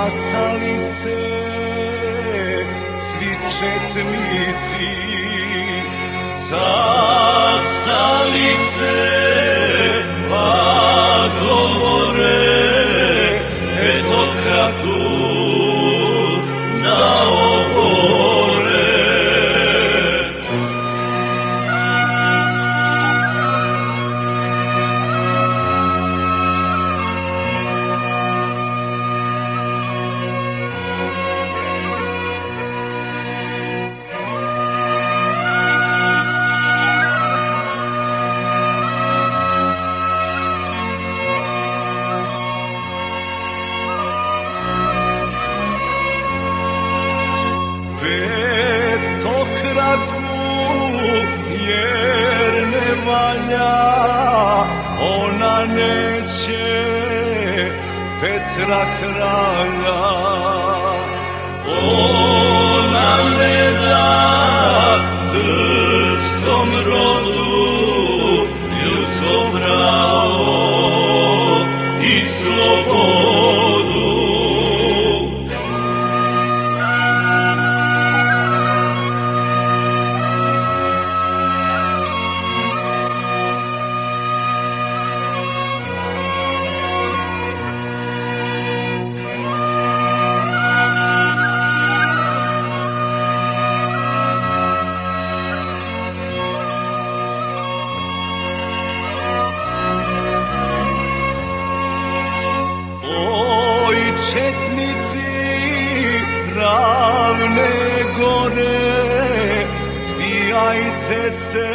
sastali se svi četnici, sastali se pa govore petokraku da obore. Petokraku jer ne valja, ona neće Petra kralja. Ona ne da srpskom rodu ljudsko pravo i slobodu. Četnici ravne gore, zbijajte se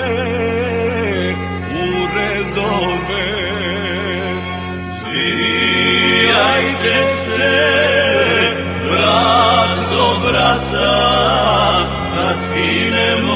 u redove, zbijajte se brat do brata, da sinem